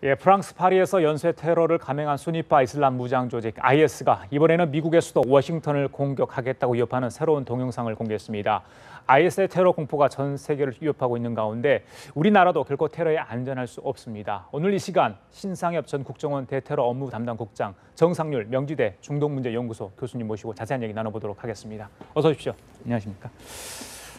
예, 프랑스 파리에서 연쇄 테러를 감행한 순위파 이슬람 무장 조직 IS가 이번에는 미국의 수도 워싱턴을 공격하겠다고 위협하는 새로운 동영상을 공개했습니다. IS의 테러 공포가 전 세계를 위협하고 있는 가운데 우리나라도 결코 테러에 안전할 수 없습니다. 오늘 이 시간 신상엽 전 국정원 대테러 업무 담당 국장, 정상률 명지대 중동문제연구소 교수님 모시고 자세한 얘기 나눠보도록 하겠습니다. 어서 오십시오. 안녕하십니까.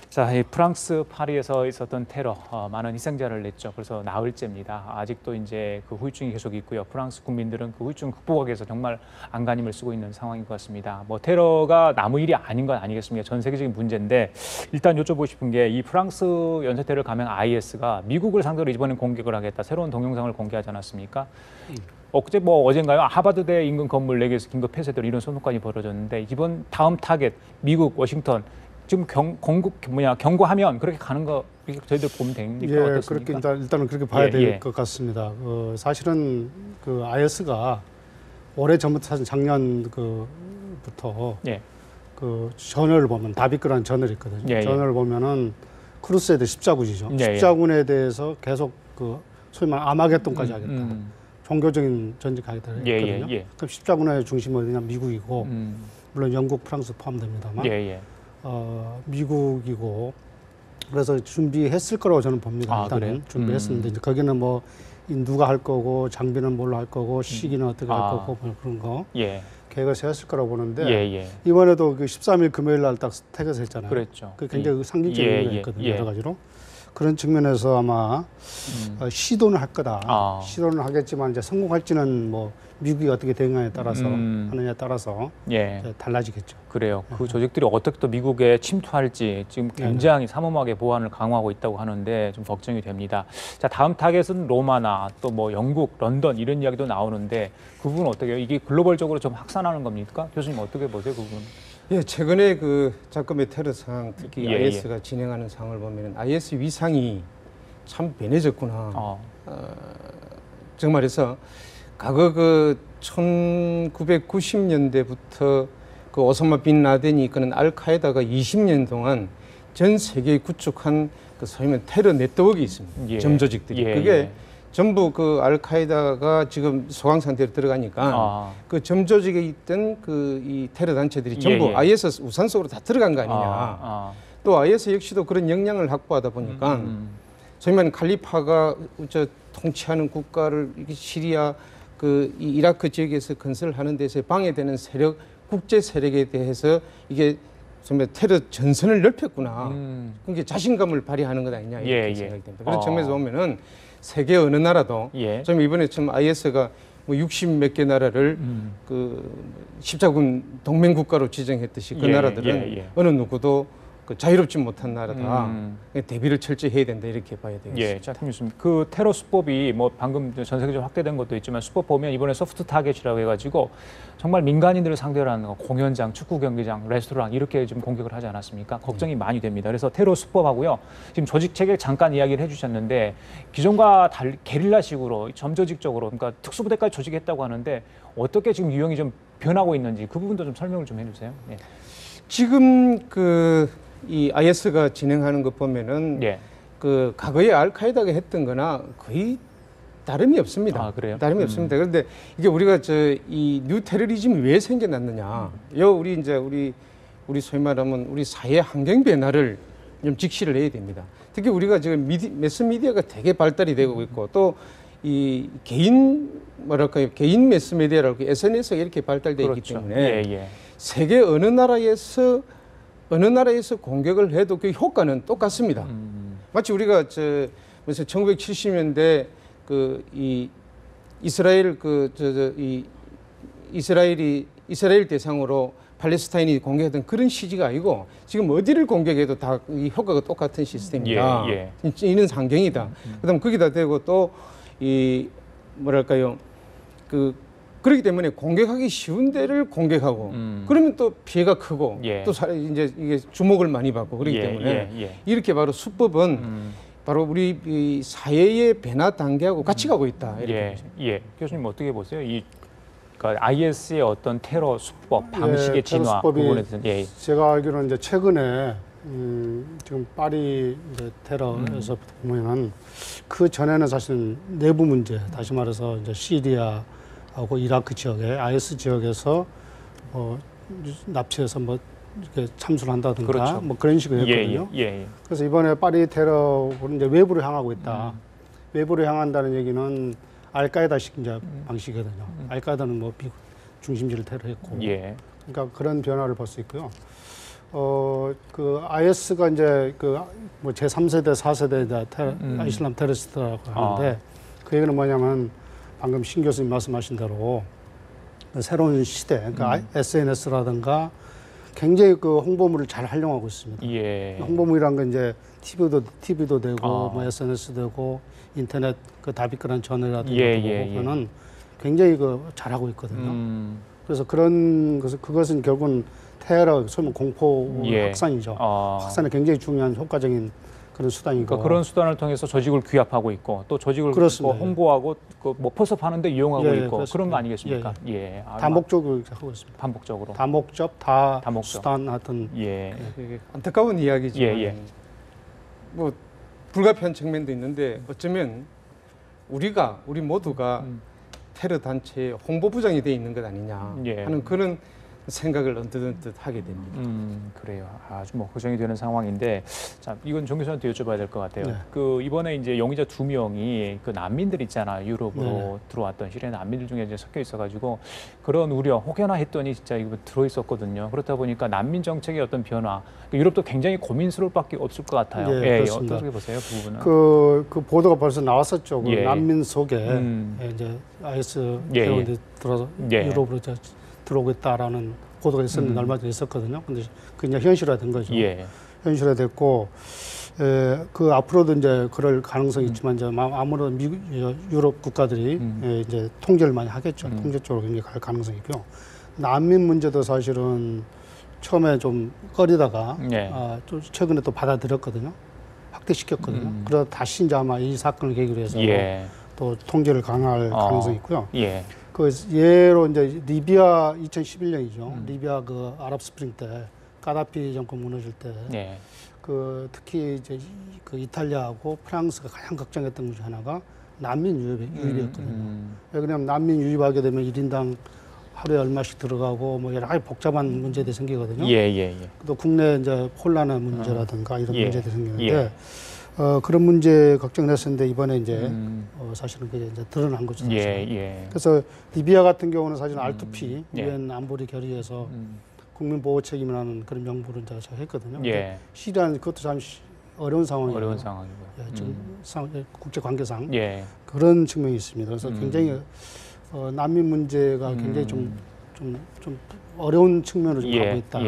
자, 이 프랑스 파리에서 있었던 테러 많은 희생자를 냈죠. 그래서 나흘째입니다. 아직도 이제 그 후유증이 계속 있고요. 프랑스 국민들은 그 후유증 극복하기 위해서 정말 안간힘을 쓰고 있는 상황인 것 같습니다. 뭐 테러가 남의 일이 아닌 건 아니겠습니까? 전 세계적인 문제인데 일단 여쭤보고 싶은 게 이 프랑스 연쇄 테러를 감행한 IS가 미국을 상대로 이번엔 공격을 하겠다. 새로운 동영상을 공개하지 않았습니까? 어젠가요? 하버드대 인근 건물 4개에서 긴급 폐쇄되는 이런 소송까지 벌어졌는데 이번 다음 타겟 미국 워싱턴 지금 경고하면 그렇게 가는 거 저희들 보면 됩니까? 예, 어떻습니까? 그렇게 일단은 그렇게 봐야 될 것 같습니다. 사실은 그 IS가 오래 전부터 사실 작년부터 그 저널을 보면 다비크라는 저널이 있거든요. 저널을 보면은 크루세이더 십자군이죠. 십자군에 대해서 계속 그 소위 말하는 아마겟돈까지 하겠다. 종교적인 전쟁하겠다 했거든요. 그럼 십자군의 중심은 어디냐? 미국이고 물론 영국, 프랑스 포함됩니다만. 미국이고 그래서 준비했을 거라고 저는 봅니다. 일단은 준비했었는데 이제 거기는 뭐 누가 할 거고 장비는 뭘로 할 거고 시기는 어떻게 할 거고 뭐 그런 거 계획을 세웠을 거라고 보는데 이번에도 그 13일 금요일 날 딱 태그에서 했잖아요. 그랬죠. 그 굉장히 상징적인 의미였거든요. 여러 가지로. 그런 측면에서 아마 시도는 할 거다. 시도는 하겠지만 이제 성공할지는 뭐 미국이 어떻게 대응하느냐에 따라서 하느냐에 따라서 달라지겠죠. 그래요. 그 조직들이 어떻게 또 미국에 침투할지 지금 굉장히 삼엄하게 보안을 강화하고 있다고 하는데 좀 걱정이 됩니다. 자, 다음 타겟은 로마나 또 뭐 영국, 런던 이런 이야기도 나오는데 그 부분은 어떻게 해요? 이게 글로벌적으로 좀 확산하는 겁니까? 교수님 어떻게 보세요, 그 부분? 예, 최근에 그 작금의 테러 상황, 특히 IS가 진행하는 상황을 보면 IS 위상이 참 변해졌구나. 정말해서 과거 그 1990년대부터 그 오사마 빈 라덴이 이끄는 알카에다가 20년 동안 전 세계에 구축한 그 소위 말하는 테러 네트워크가 있습니다. 점조직들이. 그게 전부 그 알카에다가 지금 소강 상태로 들어가니까 그 점조직에 있던 그 이 테러 단체들이 전부 IS 우산 속으로 다 들어간 거 아니냐. 또 IS 역시도 그런 역량을 확보하다 보니까 소위 말하는 칼리파가 저 통치하는 국가를 시리아 그 이 이라크 지역에서 건설하는 데서 방해되는 세력, 국제 세력에 대해서 이게 정말 테러 전선을 넓혔구나. 그게 자신감을 발휘하는 것 아니냐 이렇게 생각이 됩니다. 그런 측면에서 보면은 세계 어느 나라도 좀 이번에 참 IS가 뭐 60몇 개 나라를 그 십자군 동맹 국가로 지정했듯이 그 나라들은 어느 누구도 그 자유롭지 못한 나라다. 대비를 철저히 해야 된다 이렇게 봐야 되겠습니다. 자, 교수님, 그 테러 수법이 뭐 방금 전 세계적으로 확대된 것도 있지만 수법 보면 이번에 소프트 타겟이라고 해가지고 정말 민간인들을 상대로 하는 거, 공연장, 축구 경기장, 레스토랑 이렇게 좀 공격을 하지 않았습니까? 걱정이 많이 됩니다. 그래서 테러 수법하고요. 지금 조직 체계 잠깐 이야기를 해주셨는데 기존과 달리 게릴라식으로 점조직적으로 그러니까 특수부대까지 조직했다고 하는데 어떻게 지금 유형이 좀 변하고 있는지 그 부분도 좀 설명을 좀 해주세요. 지금 이 IS가 진행하는 것 보면은 그 과거에 알카에다가 했던 거나 거의 다름이 없습니다. 그래요? 다름이 없습니다. 그런데 이게 우리가 이 뉴 테러리즘이 왜 생겨났느냐. 우리 이제 우리 소위 말하면 우리 사회 환경 변화를 좀 직시를 해야 됩니다. 특히 우리가 지금 매스미디어가 되게 발달이 되고 있고 또 이 개인 매스미디어라고 SNS가 이렇게 발달되어 있기 때문에 세계 어느 나라에서 공격을 해도 그 효과는 똑같습니다. 마치 우리가 그래서 1970년대 이 이스라엘 이스라엘 대상으로 팔레스타인이 공격했던 그런 시기가 아니고 지금 어디를 공격해도 다 이 효과가 똑같은 시스템이다. 이런 환경이다. 그다음 거기다 대고 또 이 뭐랄까요 그렇기 때문에 공격하기 쉬운 데를 공격하고 그러면 또 피해가 크고 또 이제 이게 주목을 많이 받고 그렇기 때문에 이렇게 바로 수법은 바로 우리 이 사회의 변화 단계하고 같이 가고 있다. 이렇게 교수님 어떻게 보세요? 그러니까 IS의 어떤 테러 수법, 방식의 진화 부분에 대해서 제가 알기로는 이제 최근에 지금 파리 이제 테러에서 보면은 그 전에는 사실 내부 문제, 다시 말해서 이제 시리아하고 이라크 지역에 IS 지역에서 납치해서 뭐 이렇게 참수를 한다든가 그렇죠. 뭐 그런 식으로 했거든요. 예. 그래서 이번에 파리 테러는 이제 외부로 향하고 있다. 외부로 향한다는 얘기는 알카에다식 이제 방식이거든요. 알카에다는 뭐 미국 중심지를 테러했고, 그러니까 그런 변화를 볼 수 있고요. 그 IS가 이제 그 뭐 제3세대, 4세대 이슬람 테러리스트라고 하는데 그 얘기는 뭐냐면 방금 신 교수님 말씀하신 대로 새로운 시대, 그러니까 SNS라든가 굉장히 그 홍보물을 잘 활용하고 있습니다. 홍보물이란 건 이제 TV도 되고 뭐 SNS 되고 인터넷 그 다비끄란 전화라든가 보면은 굉장히 그 잘하고 있거든요. 그래서 그런 그것은 결국은 테러, 소위 공포 확산이죠. 확산에 굉장히 중요한 효과적인 그런 수단이고. 그러니까 그런 수단을 통해서 조직을 규합하고 있고 또 조직을 뭐 홍보하고 그 뭐 포섭하는데 이용하고 있고 그렇습니다. 그런 거 아니겠습니까? 다목적으로 하고 있습니다. 반복적으로. 다목적, 다목적. 수단 하여튼. 안타까운 이야기지만 뭐 불가피한 측면도 있는데 어쩌면 우리 모두가 테러 단체의 홍보부장이 돼 있는 것 아니냐 하는 그런 생각을 언뜻 하게 됩니다. 그래요. 아주 뭐 걱정이 되는 상황인데, 자, 이건 정 교수한테 여쭤봐야 될 것 같아요. 그 이번에 이제 용의자 2명이 그 난민들 있잖아, 유럽으로 들어왔던 시리아 난민들 중에 이제 섞여 있어가지고 그런 우려 혹여나 했더니 진짜 이거 들어 있었거든요. 그렇다 보니까 난민 정책의 어떤 변화, 유럽도 굉장히 고민스러울 밖에 없을 것 같아요. 어떻게 보세요, 그 부분은? 그 보도가 벌써 나왔었죠. 그 난민 속에 이제 IS 대원들이 들어서 유럽으로 들어오고 있다라는 보도가 있었는데 얼마 전에 있었거든요. 근데 그게 현실화된 거죠. 현실화됐고, 그 앞으로도 이제 그럴 가능성이 있지만 이제 아무래도 미국, 유럽 국가들이 이제 통제를 많이 하겠죠. 통제 쪽으로 굉장히 갈 가능성이 있고요. 난민 문제도 사실은 처음에 좀 꺼리다가 좀 최근에 또 받아들였거든요. 확대시켰거든요. 그러다 다시 이제 아마 이 사건을 계기로 해서 또 통제를 강화할 가능성이 있고요. 그 예로 이제 리비아 2011년이죠. 리비아 그 아랍 스프링 때 가다피 정권 무너질 때 그 특히 이제 그 이탈리아하고 프랑스가 가장 걱정했던 것 중 하나가 난민 유입이었거든요. 왜냐하면 난민 유입하게 되면 1인당 하루에 얼마씩 들어가고 뭐 여러 가지 복잡한 문제들이 생기거든요. 또 국내 이제 혼란의 문제라든가 이런 문제들이 생기는데 그런 문제 걱정을 했었는데 이번에 이제 사실은 그게 이제 드러난 거죠. 그래서 리비아 같은 경우는 사실 R2P 유엔 안보리 결의에서 국민 보호 책임이라는 그런 명부를 이제 했거든요. 시리아는 그것도 참 어려운 상황이에요. 어려운 상황이고. 지금 국제 관계상 그런 측면이 있습니다. 그래서 굉장히 난민 문제가 굉장히 좀 어려운 측면으로 좀 가고 있다.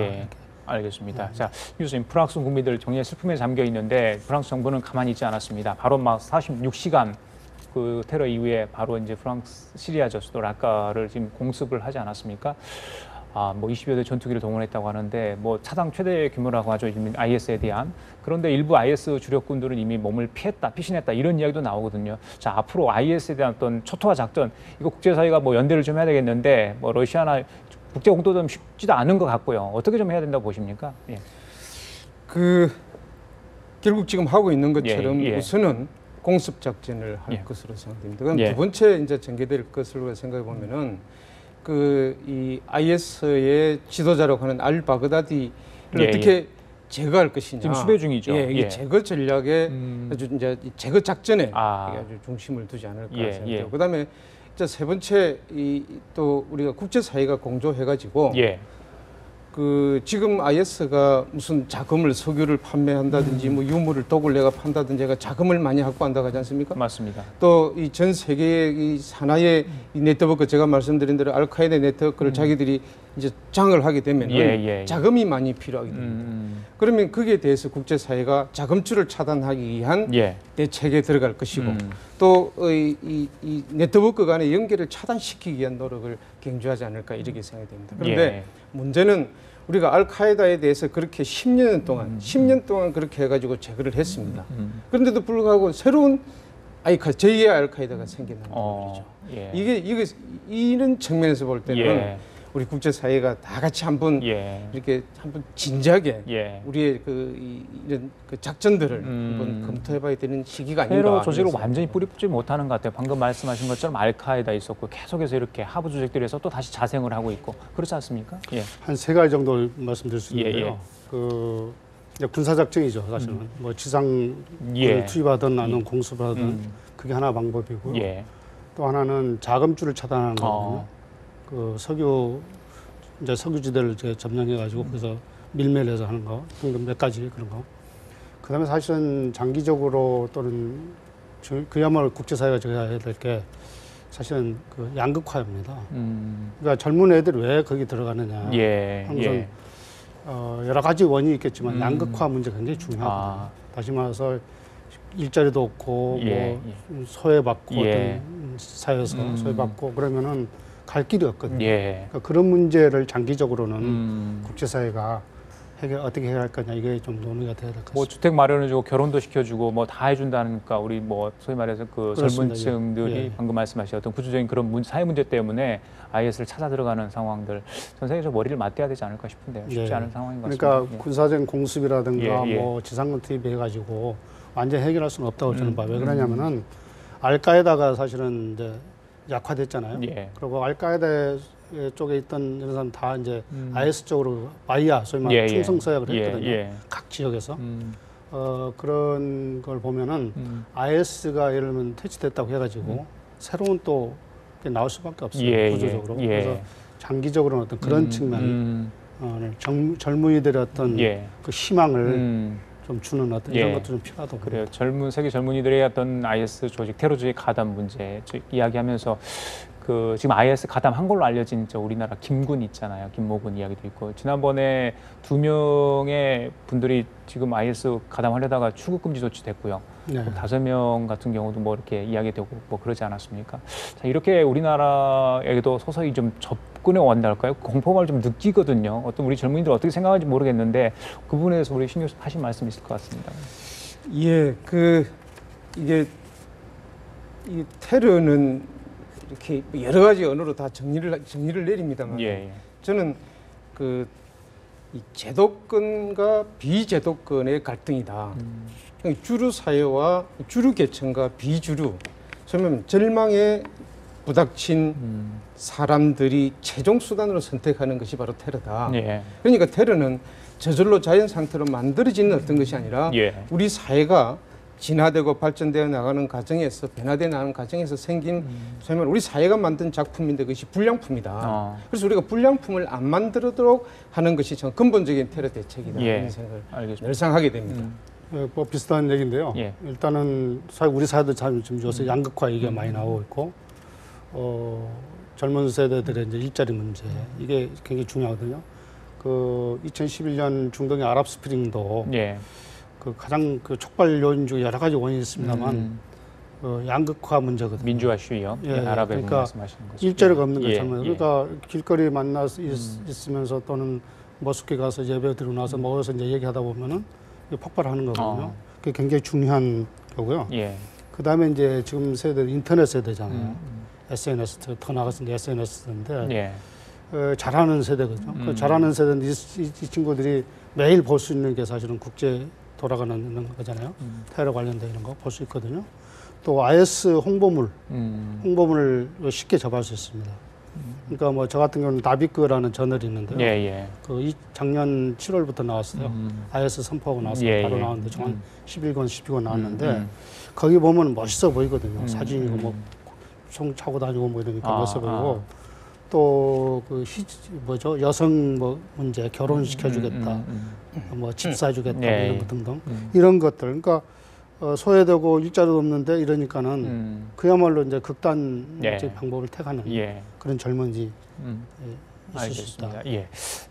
알겠습니다. 자, 교수님, 프랑스 국민들 정리의 슬픔에 잠겨 있는데 프랑스 정부는 가만히 있지 않았습니다. 바로 막 46시간 그 테러 이후에 바로 이제 프랑스 시리아 수도 라카를 지금 공습을 하지 않았습니까? 뭐 20여 대 전투기를 동원했다고 하는데 뭐 사상 최대 규모라고 하죠. IS에 대한. 그런데 일부 IS 주력군들은 이미 몸을 피신했다 이런 이야기도 나오거든요. 자, 앞으로 IS에 대한 어떤 초토화 작전, 이거 국제사회가 뭐 연대를 좀 해야 되겠는데 뭐 러시아나 국제 공도 좀 쉽지도 않은 것 같고요. 어떻게 좀 해야 된다고 보십니까? 결국 지금 하고 있는 것처럼 우선은 공습 작전을 할 것으로 생각됩니다. 그럼 두 번째 이제 전개될 것으로 생각해 보면은 이 IS의 지도자라고 하는 알 바그다디를 어떻게 제거할 것이냐. 지금 수배 중이죠. 이 제거 전략에 아주 이제 제거 작전에 아주 중심을 두지 않을까 생각해요. 그다음에 세 번째 또 우리가 국제사회가 공조해가지고 그 지금 IS가 무슨 자금을 석유를 판매한다든지 뭐 유물을 독을 내가 판다든지 자금을 많이 확보한다고 하지 않습니까? 맞습니다. 또 이 전 세계의 이 하나의 이 네트워크 제가 말씀드린 대로 알카에다 네트워크를 자기들이 이제 장을 하게 되면 자금이 많이 필요하게 됩니다. 그러면 거기에 대해서 국제사회가 자금줄을 차단하기 위한 대책에 들어갈 것이고 또 이 네트워크 간의 연결을 차단시키기 위한 노력을 경주하지 않을까 이렇게 생각이 됩니다. 그런데 문제는 우리가 알카에다에 대해서 그렇게 10년 동안 그렇게 해가지고 제거를 했습니다. 그런데도 불구하고 새로운 제2의 알카에다가 생겨나는 거죠. 이게 이런 측면에서 볼 때는 우리 국제사회가 다 같이 한번 이렇게 한번 진지하게 우리의 이런 그 작전들을 한번 검토해봐야 되는 시기가 아닌가. 테러 조직을 완전히 뿌리 뽑지 못하는 것 같아요. 방금 말씀하신 것처럼 알카에다 있었고 계속해서 이렇게 하부 조직들에서 또 다시 자생을 하고 있고 그렇지 않습니까? 한 3가지 정도 말씀드릴 수 있는데요. 그 이제 군사작전이죠, 사실은. 뭐 지상을 투입하든 아니면 공습을 하든 그게 하나 방법이고요. 또 하나는 자금줄을 차단하는 거거든요. 그 석유지대를 이제 점령해가지고 그래서 밀매를 하는 거 등등 몇 가지 그런 거. 그다음에 사실은 장기적으로 또는 그야말로 국제사회가 해야 될 게 사실은 그 양극화입니다. 그러니까 젊은 애들이 왜 거기 들어가느냐. 항상 여러 가지 원인이 있겠지만 양극화 문제가 굉장히 중요하거든요. 다시 말해서 일자리도 없고 뭐 소외받고 어떤 사회에서 소외받고 그러면은 갈 길이 없거든요. 그러니까 그런 문제를 장기적으로는 국제사회가 어떻게 해결할 거냐 이게 좀 논의가 돼야 될 것 같습니다. 뭐 주택 마련해주고 결혼도 시켜주고 뭐 다 해준다니까 우리 뭐 소위 말해서 그 젊은 층들이 방금 말씀하셨던 구조적인 그런 사회 문제 때문에 IS를 찾아 들어가는 상황들 전 세계적으로 머리를 맞대야 되지 않을까 싶은데요. 쉽지 않은 상황인 것 같습니다. 그러니까 군사적 공습이라든가 뭐 지상군 투입해가지고 완전 해결할 수는 없다고 저는 봐요. 왜 그러냐면은 알카에다가 사실은 이제 약화됐잖아요. 그리고 알카에다 쪽에 있던 이런 사람 다 이제 IS 쪽으로 바이아 소위 말하는 충성 서약을 했거든요. 각 지역에서 그런 걸 보면은 IS가 예를 들면 퇴치됐다고 해가지고 새로운 또 나올 수밖에 없어요. 구조적으로. 그래서 장기적으로는 어떤 그런 측면, 젊은이들의 어떤 그 희망을 좀 주는 어떤 이런 것도 좀 필요하다고. 그래요. 세계 젊은이들의 어떤 IS 조직, 테러 조직 가담 문제 이야기하면서 그 지금 IS 가담한 걸로 알려진 우리나라 김군 있잖아요. 김모군 이야기도 있고 지난번에 2명의 분들이 지금 IS 가담하려다가 출국 금지 조치됐고요. 5명 같은 경우도 뭐 이렇게 이야기되고 뭐 그러지 않았습니까? 자, 이렇게 우리나라에도 서서히 좀 접근해 왔달까요? 공포감을 좀 느끼거든요. 어떤 우리 젊은이들 어떻게 생각하는지 모르겠는데 그 부분에 대해서 우리 신 교수 하신 말씀 있을 것 같습니다. 이게 이 테러는 이렇게 여러 가지 언어로 다 정리를 내립니다만 저는 이 제도권과 비제도권의 갈등이다. 주류 사회와 주류 계층과 비주류, 소위 말하면 절망에 부닥친 사람들이 최종 수단으로 선택하는 것이 바로 테러다. 그러니까 테러는 저절로 자연 상태로 만들어지는 어떤 것이 아니라 우리 사회가 진화되고 발전되어 나가는 과정에서 변화되어 나가는 과정에서 생긴 소위 말하면 우리 사회가 만든 작품인데 그것이 불량품이다. 그래서 우리가 불량품을 안 만들도록 하는 것이 전 근본적인 테러 대책이다. 이런 생각을 늘상 하게 됩니다. 뭐 비슷한 얘기인데요. 일단은 우리 사회도 참 지금 요새 양극화 얘기가 많이 나오고 있고 젊은 세대들의 이제 일자리 문제 이게 굉장히 중요하거든요. 그 2011년 중동의 아랍 스프링도 그 가장 그 촉발 요인 중에 여러 가지 원인이 있습니다만 양극화 문제거든요. 민주화 시위요. 아랍에 그러니까 말씀하시는 거죠. 일자리가 없는 거죠. 그러니까 길거리 만나서 있으면서 또는 머스크 가서 예배 드리고 나서 모여서 이제 얘기하다 보면은 폭발하는 거거든요. 그게 굉장히 중요한 거고요. 그 다음에 이제 지금 세대 인터넷 세대잖아요. SNS 더 나가서 이제 SNS 세대인데 잘하는 세대거든요. 그 잘하는 세대는 이 친구들이 매일 볼 수 있는 게 사실은 국제 돌아가는 거잖아요. 테러 관련된 이런 거 볼 수 있거든요. 또 IS 홍보물을 쉽게 접할 수 있습니다. 그러니까 뭐 저 같은 경우는 다비크라는 저널이 있는데요. 그 작년 7월부터 나왔어요. IS 선포하고 나서 바로 나왔는데 한 11권, 12권 나왔는데 거기 보면 멋있어 보이거든요. 사진이고 뭐 총 차고 다니고 뭐 이러니까 멋있어 보이고 또 그 여성 뭐 문제 결혼시켜주겠다, 뭐 집 사주겠다 이런 것 등등 이런 것들. 그러니까 소외되고 일자리도 없는데 이러니까는 그야말로 이제 극단적 방법을 택하는 그런 젊은이 있을 수 있다.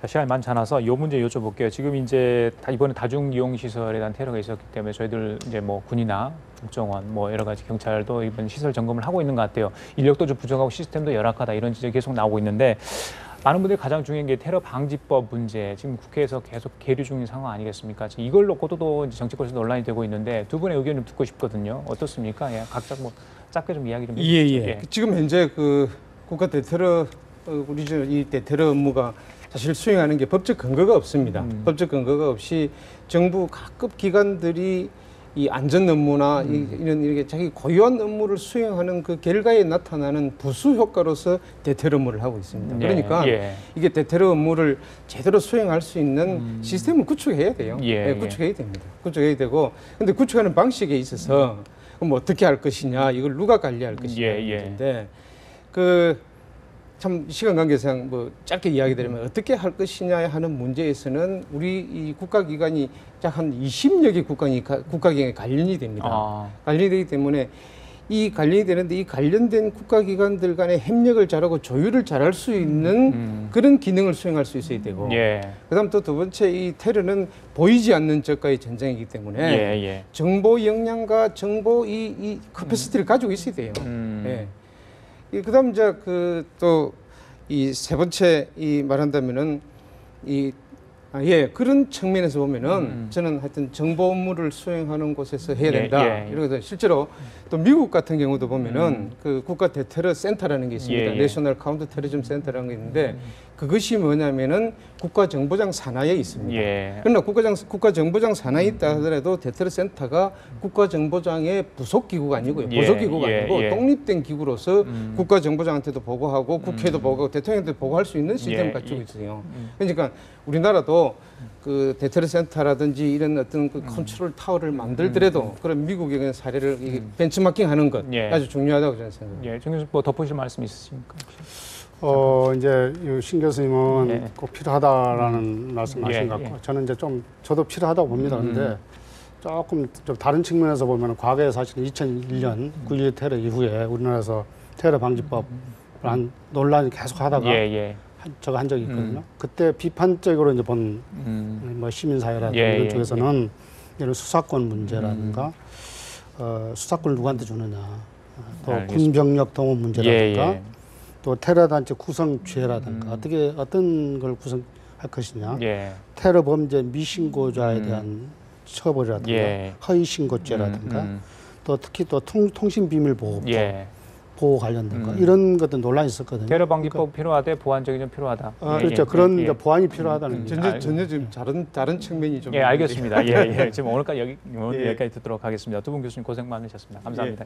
시간이 많지 않아서 이 문제 여쭤볼게요. 지금 이제 이번에 다중이용 시설에 대한 테러가 있었기 때문에 저희들 이제 뭐 군이나 국정원 뭐 여러 가지 경찰도 이번 시설 점검을 하고 있는 것 같아요. 인력도 좀 부족하고 시스템도 열악하다 이런 지적이 계속 나오고 있는데 많은 분들이 가장 중요한 게 테러 방지법 문제 지금 국회에서 계속 계류 중인 상황 아니겠습니까? 지금 이걸 놓고도 또 정치권에서 논란이 되고 있는데 두 분의 의견 좀 듣고 싶거든요. 어떻습니까? 각자 뭐 짧게 좀 이야기 좀 해주시죠. 지금 현재 그 국가 대테러 우리 이때 테러 업무가 사실 수행하는 게 법적 근거가 없습니다. 법적 근거가 없이 정부 각급 기관들이 이 안전 업무나 이런 이렇게 자기 고유한 업무를 수행하는 그 결과에 나타나는 부수 효과로서 대테러 업무를 하고 있습니다. 그러니까 이게 대테러 업무를 제대로 수행할 수 있는 시스템을 구축해야 돼요. 구축해야 됩니다. 구축해야 되고, 근데 구축하는 방식에 있어서 그럼 어떻게 할 것이냐, 이걸 누가 관리할 것이냐 문제인데, 참 시간 관계상 뭐 짧게 이야기드리면 어떻게 할 것이냐 하는 문제에서는 우리 이 국가기관이 약 한 20여 개 국가기관에 관련이 됩니다. 관련이 되기 때문에 이 관련이 되는데 이 관련된 국가기관들 간의 협력을 잘하고 조율을 잘할 수 있는 그런 기능을 수행할 수 있어야 되고, 그다음 또 두 번째, 이 테러는 보이지 않는 적과의 전쟁이기 때문에 정보 역량과 정보 이 커패시티를 가지고 있어야 돼요. 그다음 이제 또 이 세 번째 이 말한다면은 그런 측면에서 보면은 저는 하여튼 정보 업무를 수행하는 곳에서 해야 된다. 이러거든. 실제로 또 미국 같은 경우도 보면은 그 국가 대테러 센터라는 게 있습니다. 내셔널 카운터 테러리즘 센터라는 게 있는데 그것이 뭐냐면은 국가정보장 산하에 있습니다. 그러나 국가정보장 산하에 있다 하더라도 대테러 센터가 국가정보장의 부속 기구가 아니고요. 보조 기구가 아니고 독립된 기구로서 국가정보장한테도 보고하고 국회에도 보고하고 대통령한테도 보고할 수 있는 시스템을 갖추고 있어요. 그러니까 우리나라도 그 대테러 센터라든지 이런 어떤 그 컨트롤 타워를 만들더라도 그런 미국의 사례를 벤치마킹하는 것 아주 중요하다고 저는 생각합니다. 정 교수님 뭐 덧붙일 말씀 있으십니까? 이제 신 교수님은 꼭 필요하다라는 말씀하신 것 같고 저는 이제 좀 저도 필요하다고 봅니다. 그런데 조금 좀 다른 측면에서 보면 과거에 사실 2001년 9.11 테러 이후에 우리나라에서 테러 방지법 한 논란이 계속 하다가 제가 한 적이 있거든요. 그때 비판적으로 이제 본 뭐 시민사회라든가 이런 쪽에서는 이런 수사권 문제라든가 수사권을 누구한테 주느냐, 또 군병력 동원 문제라든가 또 테러단체 구성죄라든가 어떤 걸 구성할 것이냐, 테러 범죄 미신고자에 대한 처벌이라든가 허위신고죄라든가 또 특히 또 통신비밀보호법 보호 관련된 거 이런 것들 논란이 있었거든요. 테러 방지법 필요하대, 보완적이 좀 필요하다. 그렇죠. 그런 이제 보완이 필요하다는 전혀 지금 다른 측면이 좀. 알겠습니다. 지금 오늘까지 여기까지 듣도록 하겠습니다. 두 분 교수님 고생 많으셨습니다. 감사합니다.